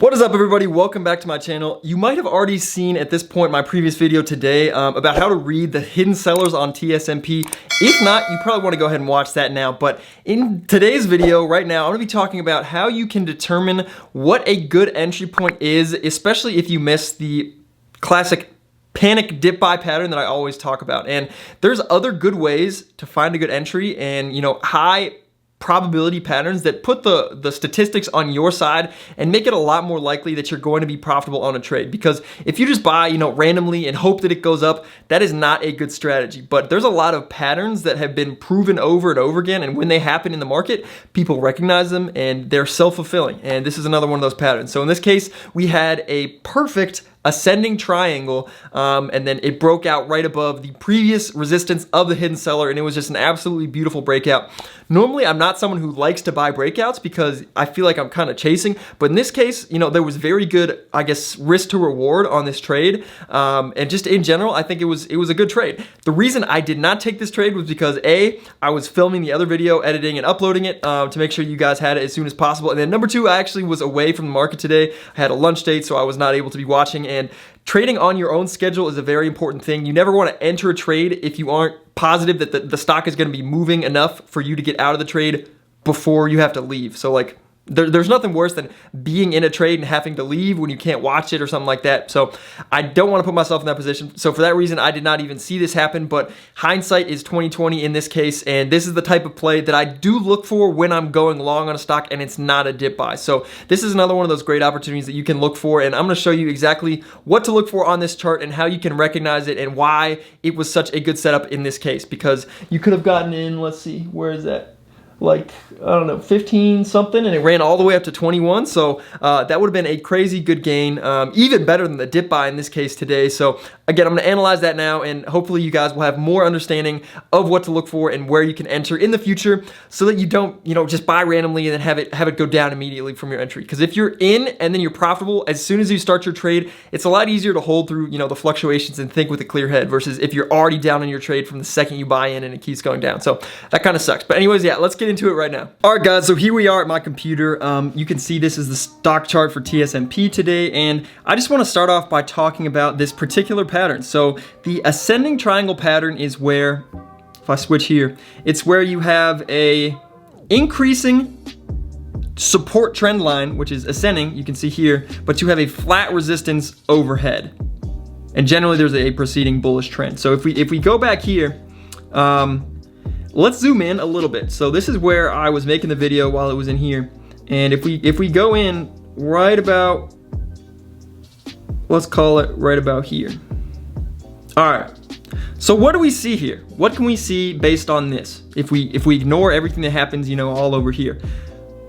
What is up, everybody? Welcome back to my channel. You might have already seen at this point my previous video today about how to read the hidden sellers on TSNP. If not, you probably want to go ahead and watch that now. But in today's video right now, I'm going to be talking about how you can determine what a good entry point is, especially if you miss the classic panic dip buy pattern that I always talk about. And there's other good ways to find a good entry and, high probability patterns that put the statistics on your side and make it a lot more likely that you're going to be profitable on a trade. Because if you just buy, randomly and hope that it goes up, that is not a good strategy. But there's a lot of patterns that have been proven over and over again, and when they happen in the market, people recognize them and they're self-fulfilling. And this is another one of those patterns. So in this case, we had a perfect ascending triangle, and then it broke out right above the previous resistance of the hidden seller, and it was just an absolutely beautiful breakout. Normally, I'm not someone who likes to buy breakouts because I feel like I'm kind of chasing, but in this case, there was very good, risk to reward on this trade, and just in general, I think it was a good trade. The reason I did not take this trade was because A, I was filming the other video, editing and uploading it to make sure you guys had it as soon as possible, and then number two, I actually was away from the market today. I had a lunch date, so I was not able to be watching. And trading on your own schedule is a very important thing. You never want to enter a trade if you aren't positive that the stock is going to be moving enough for you to get out of the trade before you have to leave. So there's nothing worse than being in a trade and having to leave when you can't watch it or something like that. So I don't want to put myself in that position. So for that reason, I did not even see this happen, but hindsight is 20/20 in this case. And this is the type of play that I do look for when I'm going long on a stock and it's not a dip buy. So this is another one of those great opportunities that you can look for. And I'm going to show you exactly what to look for on this chart and how you can recognize it and why it was such a good setup in this case, because you could have gotten in, let's see, where is that? 15 something, and it ran all the way up to 21. So that would have been a crazy good gain, even better than the dip buy in this case today. So again, I'm going to analyze that now, and hopefully you guys will have more understanding of what to look for and where you can enter in the future, so that you don't, just buy randomly and then have it go down immediately from your entry. Because if you're in and then you're profitable as soon as you start your trade, it's a lot easier to hold through, the fluctuations and think with a clear head, versus if you're already down in your trade from the second you buy in and it keeps going down. So that kind of sucks. But anyways, yeah, let's get into it right now. All right, guys, so here we are at my computer. You can see this is the stock chart for TSNP today, and I just want to start off by talking about this particular pattern. So the ascending triangle pattern is where, if I switch here, it's where you have a increasing support trend line, which is ascending, you can see here, but you have a flat resistance overhead. And generally there's a preceding bullish trend. So if we go back here, let's zoom in a little bit. So this is where I was making the video while it was in here. And if we go in right about, let's call it right about here. All right. So what do we see here? What can we see based on this? If we ignore everything that happens, all over here.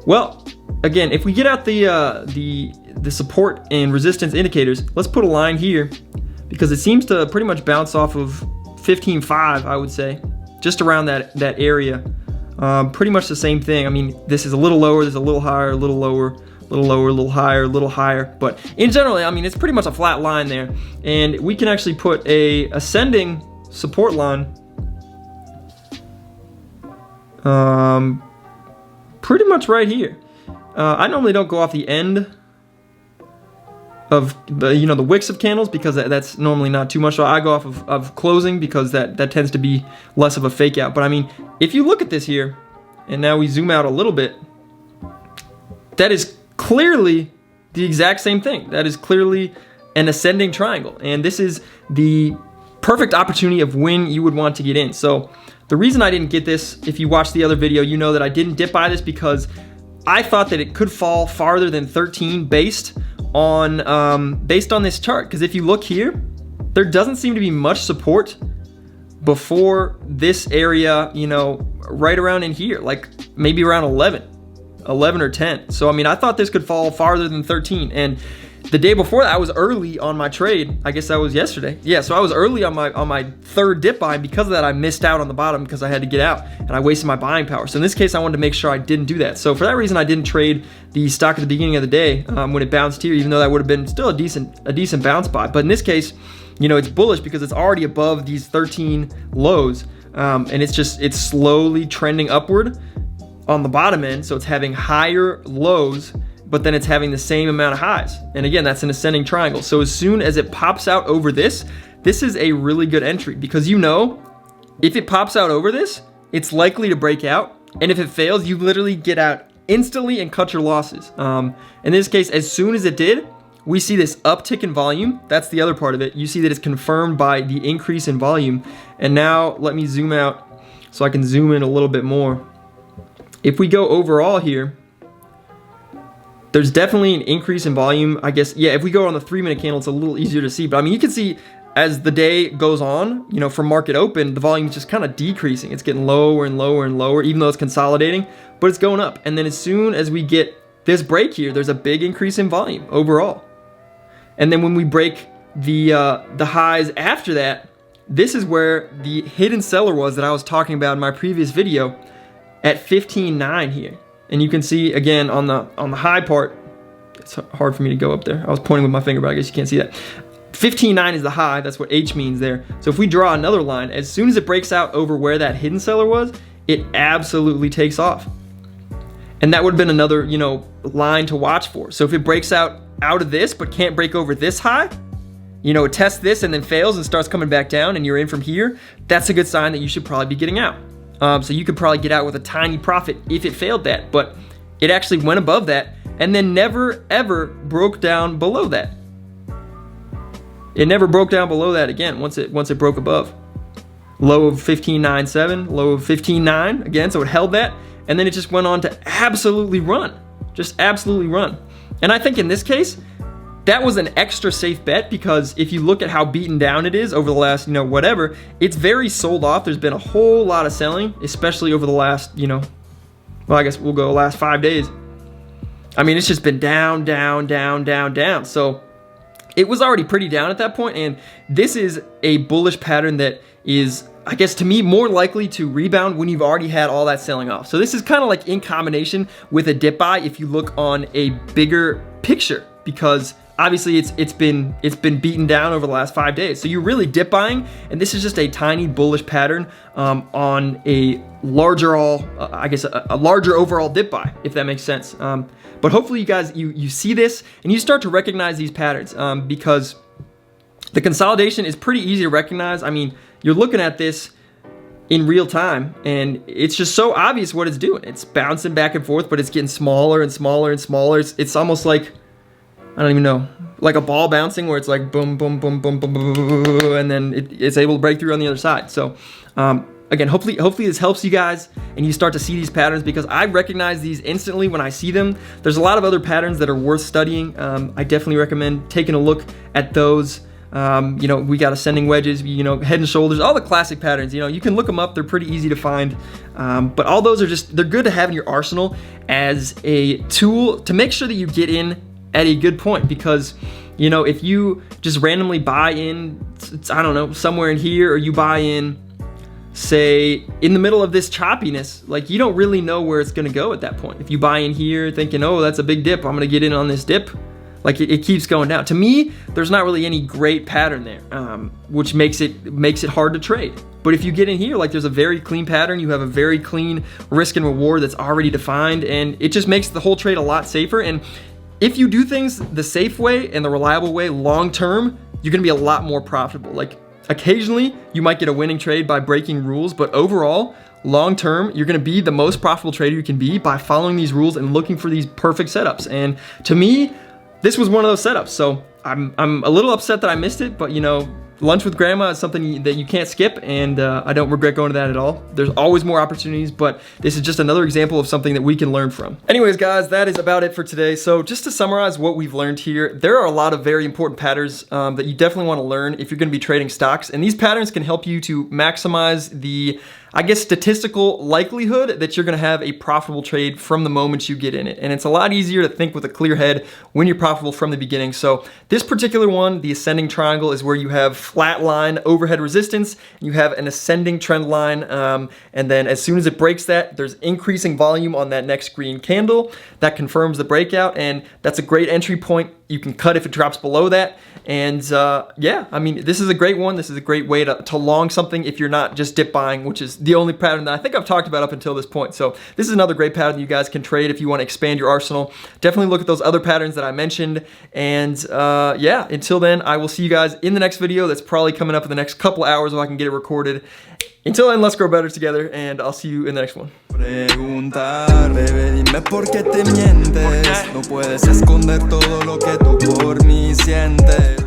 Well, again, if we get out the support and resistance indicators, let's put a line here, because it seems to pretty much bounce off of 15.5, I would say. Just around that area. Pretty much the same thing. I mean, this is a little lower, this is a little higher, a little lower, a little lower, a little higher, a little higher. But in general, I mean, it's pretty much a flat line there. And we can actually put a ascending support line pretty much right here. I normally don't go off the end of the wicks of candles, because that's normally not too much. So I go off of closing, because that tends to be less of a fake out. But I mean, if you look at this here, and now we zoom out a little bit, that is clearly the exact same thing. That is clearly an ascending triangle, and this is the perfect opportunity of when you would want to get in. So the reason I didn't get this, if you watched the other video, you know that I didn't dip buy this, because I thought that it could fall farther than 13 based on this chart. Because if you look here, there doesn't seem to be much support before this area, right around in here, like maybe around 11 or 10. So I mean, I thought this could fall farther than 13. And the day before that, I was early on my trade. I guess that was yesterday. Yeah, so I was early on my third dip buy, and because of that, I missed out on the bottom because I had to get out, and I wasted my buying power. So in this case, I wanted to make sure I didn't do that. So for that reason, I didn't trade the stock at the beginning of the day when it bounced here, even though that would have been still a decent bounce buy. But in this case, it's bullish because it's already above these 13 lows, and it's slowly trending upward on the bottom end. So it's having higher lows but then it's having the same amount of highs. And again, that's an ascending triangle. So as soon as it pops out over this, this is a really good entry, because you know, if it pops out over this, it's likely to break out. And if it fails, you literally get out instantly and cut your losses. In this case, as soon as it did, we see this uptick in volume. That's the other part of it. You see that it's confirmed by the increase in volume. And now let me zoom out so I can zoom in a little bit more. If we go overall here, there's definitely an increase in volume. I guess, yeah, if we go on the 3-minute candle, it's a little easier to see. But I mean, you can see as the day goes on, you know, from market open, the volume is just kind of decreasing. It's getting lower and lower and lower, even though it's consolidating, but it's going up. And then as soon as we get this break here, there's a big increase in volume overall. And then when we break the highs after that, this is where the hidden seller was that I was talking about in my previous video at 15.9 here. And you can see again on the high part, it's hard for me to go up there. I was pointing with my finger, but I guess you can't see that. 15.9 is the high, that's what H means there. So if we draw another line, as soon as it breaks out over where that hidden seller was, it absolutely takes off. And that would have been another, you know, line to watch for. So if it breaks out of this, but can't break over this high, you know, it tests this and then fails and starts coming back down and you're in from here, that's a good sign that you should probably be getting out. So you could probably get out with a tiny profit if it failed that, but it actually went above that and then never ever broke down below that. It never broke down below that again once it broke above. Low of 15.97, low of 15.9 again, so it held that, and then it just went on to absolutely run. Just absolutely run. And I think in this case, that was an extra safe bet, because if you look at how beaten down it is over the last, you know, whatever, it's very sold off. There's been a whole lot of selling, especially over the last, you know, well, I guess we'll go last 5 days. I mean, it's just been down, down, down, down, down. So it was already pretty down at that point, and this is a bullish pattern that is, I guess to me, more likely to rebound when you've already had all that selling off. So this is kind of like in combination with a dip buy if you look on a bigger picture, because obviously it's been beaten down over the last 5 days. So you're really dip buying, and this is just a tiny bullish pattern on a larger a larger overall dip buy, if that makes sense. But hopefully you guys, you see this and you start to recognize these patterns, because the consolidation is pretty easy to recognize. I mean, you're looking at this in real time and it's just so obvious what it's doing. It's bouncing back and forth, but it's getting smaller and smaller and smaller. It's almost like, I don't even know, like a ball bouncing where it's like boom, boom, boom, boom, boom, boom, boom, and then it's able to break through on the other side. So again, hopefully this helps you guys and you start to see these patterns, because I recognize these instantly when I see them. There's a lot of other patterns that are worth studying. I definitely recommend taking a look at those. You know, we got ascending wedges, you know, head and shoulders, all the classic patterns. You know, you can look them up. They're pretty easy to find. But all those are they're good to have in your arsenal as a tool to make sure that you get in at a good point, because, you know, if you just randomly buy in, I don't know, somewhere in here, or you buy in, say, in the middle of this choppiness, like, you don't really know where it's gonna go at that point. If you buy in here thinking, oh, that's a big dip, I'm gonna get in on this dip, like it keeps going down. To me, there's not really any great pattern there, which makes it hard to trade. But if you get in here, like, there's a very clean pattern, you have a very clean risk and reward that's already defined, and it just makes the whole trade a lot safer. And if you do things the safe way and the reliable way long term, you're gonna be a lot more profitable. Like, occasionally you might get a winning trade by breaking rules, but overall, long term, you're gonna be the most profitable trader you can be by following these rules and looking for these perfect setups. And to me, this was one of those setups. So I'm a little upset that I missed it, but, you know, lunch with grandma is something that you can't skip, and I don't regret going to that at all. There's always more opportunities, but this is just another example of something that we can learn from. Anyways, guys, that is about it for today. So just to summarize what we've learned here, there are a lot of very important patterns that you definitely want to learn if you're going to be trading stocks, and these patterns can help you to maximize the, I guess, statistical likelihood that you're gonna have a profitable trade from the moment you get in it. And it's a lot easier to think with a clear head when you're profitable from the beginning. So this particular one, the ascending triangle, is where you have flat line overhead resistance, you have an ascending trend line, and then as soon as it breaks that, there's increasing volume on that next green candle. That confirms the breakout, and that's a great entry point you can cut if it drops below that. And yeah, I mean, this is a great one. This is a great way to long something if you're not just dip buying, which is the only pattern that I think I've talked about up until this point. So this is another great pattern you guys can trade if you want to expand your arsenal. Definitely look at those other patterns that I mentioned. And yeah, until then, I will see you guys in the next video. That's probably coming up in the next couple hours if I can get it recorded. Until then, let's grow better together, and I'll see you in the next one. Preguntar, bebé, dime por qué te mientes. No puedes esconder todo lo que tú por mí sientes.